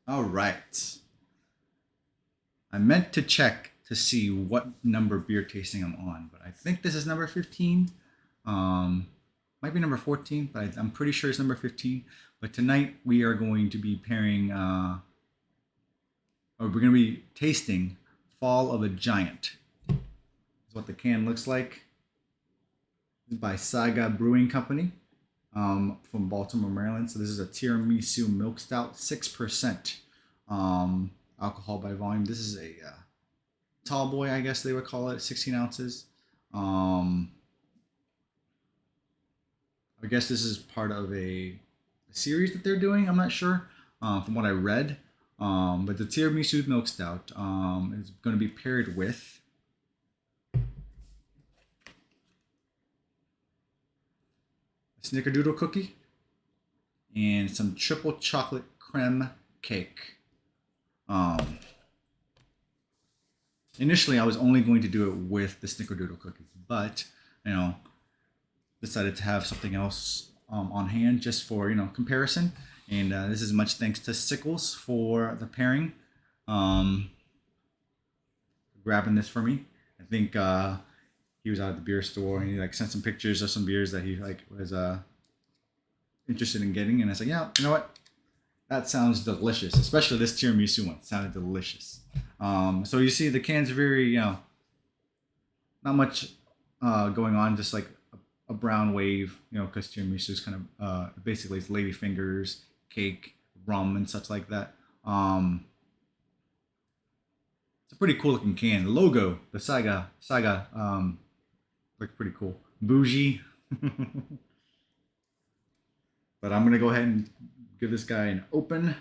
All right. I meant to check to see what number beer tasting I'm on, but I think this is number 15. Um, Might be number 14, but I'm pretty sure it's number 15. But tonight we are going to be pairing, or we're going to be tasting Fall of a Giant. This is what the can looks like. This is by Saga Brewing Company from Baltimore, Maryland. So this is a tiramisu milk stout, 6% alcohol by volume. This is a tall boy, I guess they would call it, 16 ounces. Um, I guess this is part of a series that they're doing. I'm not sure from what I read. But the tiramisu milk stout is going to be paired with a snickerdoodle cookie and some triple chocolate creme cake. Um, Initially, I was only going to do it with the snickerdoodle cookie, but you know, decided to have something else on hand just for comparison. And this is much thanks to Sickles for the pairing, um, grabbing this for me. I think he was out at the beer store and he like sent some pictures of some beers that he like was interested in getting, and I said, yeah, you know what, that sounds delicious, especially this tiramisu one. It sounded delicious. So you see, the cans are very, not much going on, just like a brown wave, because tiramisu is kind of basically it's lady fingers, cake, rum, and such like that. It's a pretty cool looking can. The logo, the Saga, looks pretty cool. Bougie. But I'm gonna go ahead and give this guy an open.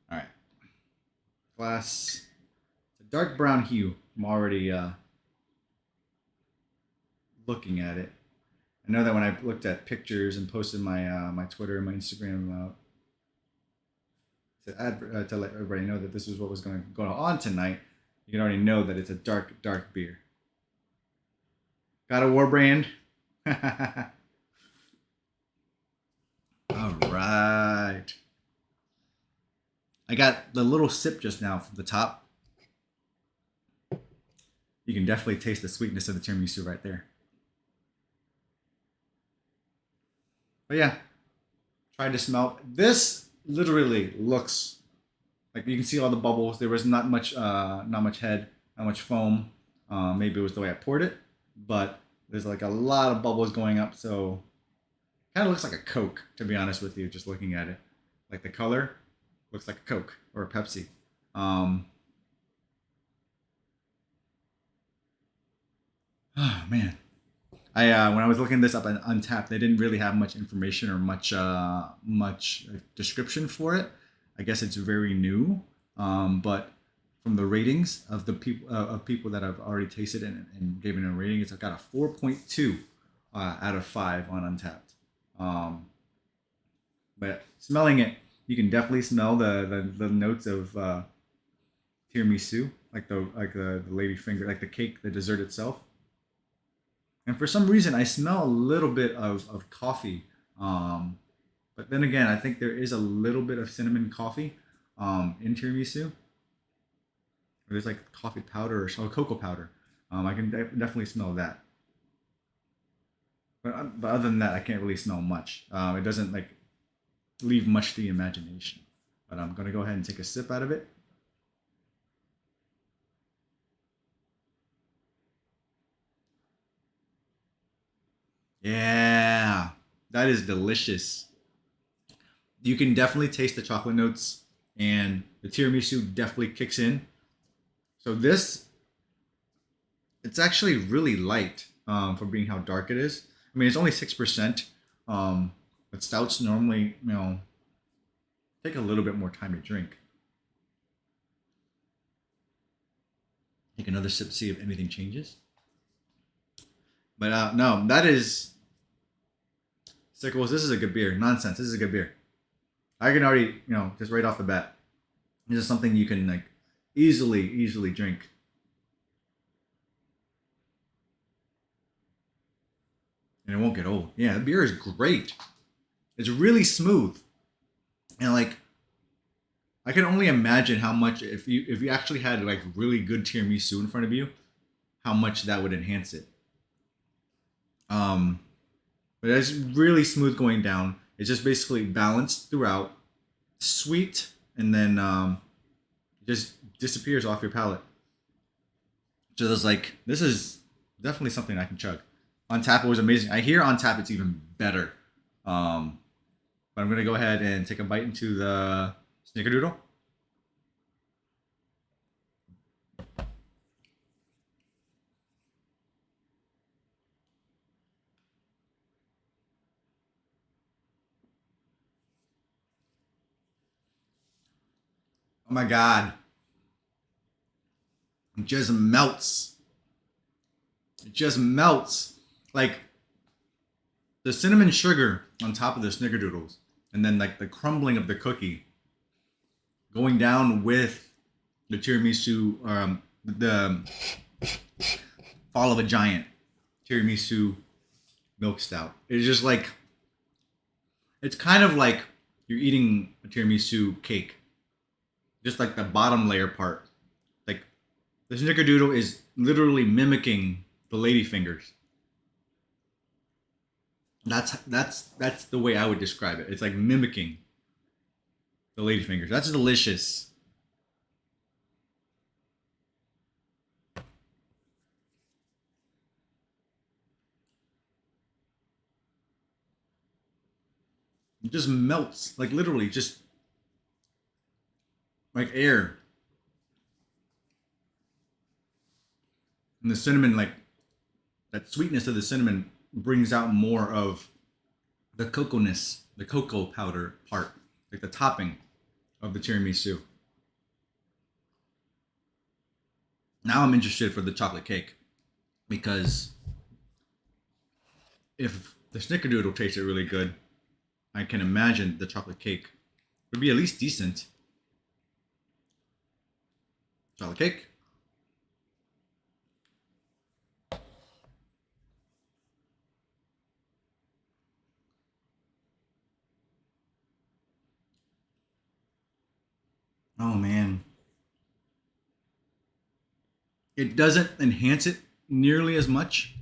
All right, glass. It's a dark brown hue. I'm already looking at it. I know that when I looked at pictures and posted my Twitter and my Instagram to let everybody know that this was what was going on tonight, you can already know that it's a dark beer. Got a war brand. All right. I got the little sip just now from the top. You can definitely taste the sweetness of the tiramisu right there. But yeah, tried to smell. This literally looks like you can see all the bubbles. There was not much head, not much foam. Maybe it was the way I poured it, but there's like a lot of bubbles going up. So kind of looks like a Coke, to be honest with you, just looking at it. Like the color looks like a Coke or a Pepsi. Um, oh man, I when I was looking this up on Untapped, they didn't really have much information or much description for it. I guess it's very new, but from the ratings of the people that have already tasted it and given it a rating, it's got a 4.2 out of 5 on Untapped. Um, but smelling it, you can definitely smell the notes of tiramisu, like the lady finger, like the cake, the dessert itself. And for some reason, I smell a little bit of coffee. Um, but then again, I think there is a little bit of cinnamon coffee in tiramisu. There's like coffee powder or cocoa powder. I can definitely smell that. But other than that, I can't really smell much. It doesn't like leave much to the imagination. But I'm gonna go ahead and take a sip out of it. Yeah, that is delicious. You can definitely taste the chocolate notes, and the tiramisu definitely kicks in. So this, it's actually really light for being how dark it is. I mean, it's only 6%, but stouts normally, take a little bit more time to drink. Take another sip, see if anything changes. But no, that is Sickles. This is a good beer. Nonsense. This is a good beer. I can already, just right off the bat, this is something you can like easily drink. and it won't get old. Yeah, the beer is great. It's really smooth, and like I can only imagine how much if you actually had like really good tiramisu in front of you, how much that would enhance it. Um, but it's really smooth going down. It's just basically balanced throughout, sweet, and then just disappears off your palate. So there's like this is definitely something I can chug. On tap it was amazing. I hear on tap it's even better. Um, but I'm gonna go ahead and take a bite into the snickerdoodle. Oh my god, it just melts. It just melts. Like the cinnamon sugar on top of the snickerdoodles, and then like the crumbling of the cookie going down with the tiramisu, the fall of a giant tiramisu milk stout. It's just like it's kind of like you're eating a tiramisu cake, just like the bottom layer part. Like the snickerdoodle is literally mimicking the ladyfingers. That's the way I would describe it. It's like mimicking the ladyfingers. That's delicious. It just melts, like literally, just like air. And the cinnamon, like that sweetness of the cinnamon, brings out more of the cocoaness, the cocoa powder part, like the topping of the tiramisu. Now I'm interested for the chocolate cake because if the snickerdoodle tasted really good, I can imagine the chocolate cake would be at least decent. Chocolate cake. Oh man, it doesn't enhance it nearly as much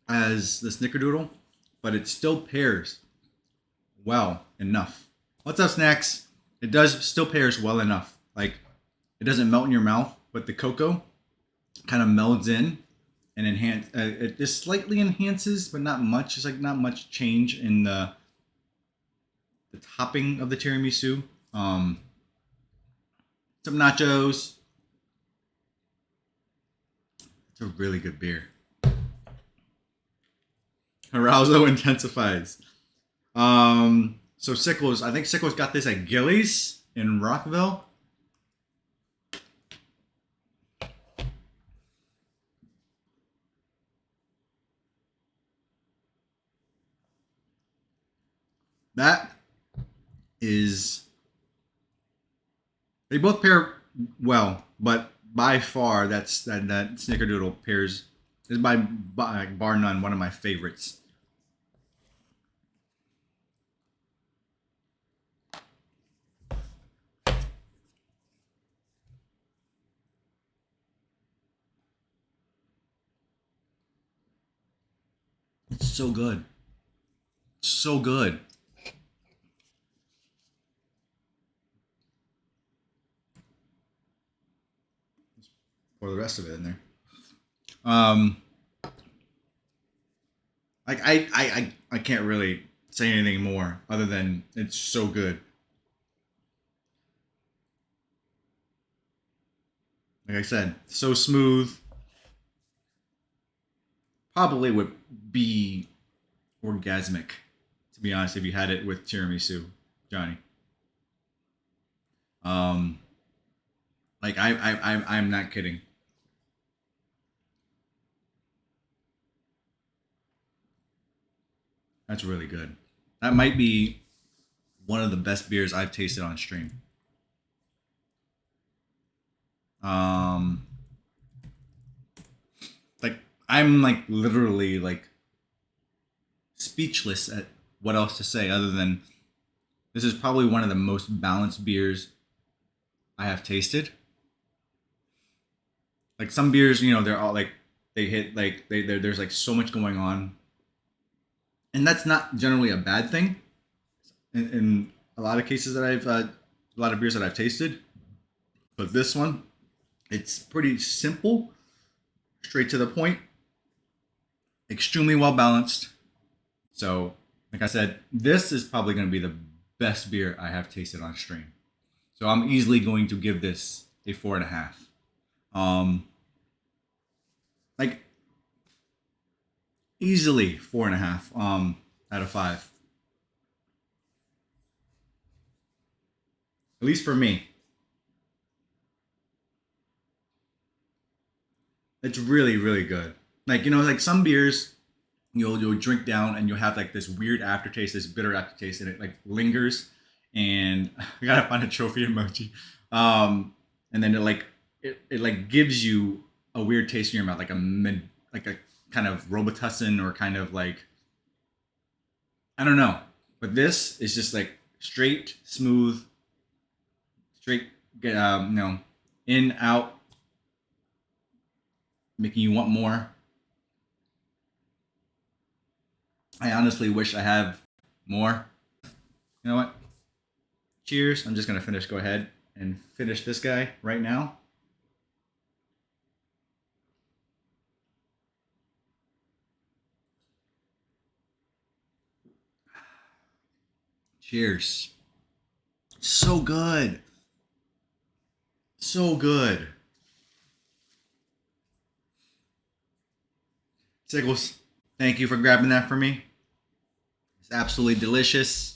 as the snickerdoodle, but it still pairs well enough. What's up, snacks? It does still pairs well enough. Like it doesn't melt in your mouth, but the cocoa kind of melds in and enhance. It just slightly enhances, but not much. It's like not much change in the topping of the tiramisu. Um, some nachos. It's a really good beer. Arousal intensifies. So Sickles, I think Sickles got this at Gillies in Rockville. That is, they both pair well, but by far that Snickerdoodle pairs is by bar none one of my favorites. It's so good, so good. Pour the rest of it in there. Um, like I can't really say anything more other than it's so good. Like I said, so smooth. Probably would be orgasmic, to be honest, if you had it with tiramisu, Johnny. Um, like I'm not kidding. That's really good. That might be one of the best beers I've tasted on stream. Um, like I'm like literally like speechless at what else to say other than this is probably one of the most balanced beers I have tasted. Like some beers, they're all like they hit like there's like so much going on, and that's not generally a bad thing. In a lot of cases that a lot of beers that I've tasted, but this one, it's pretty simple, straight to the point, extremely well balanced. So, like I said, this is probably going to be the best beer I have tasted on stream. So I'm easily going to give this a 4.5. Um, like easily 4.5. Out of 5. At least for me, it's really really good. Like like some beers, you'll drink down and you'll have like this weird aftertaste, this bitter aftertaste, and it like lingers. And I gotta find a trophy emoji. And then it like gives you a weird taste in your mouth, like like a kind of Robitussin or kind of like I don't know. But this is just like straight, smooth, straight, in out, making you want more. I honestly wish I have more. You know what? Cheers. I'm just gonna finish. Go ahead and finish this guy right now. Cheers. So good. So good. Sickles, thank you for grabbing that for me. It's absolutely delicious.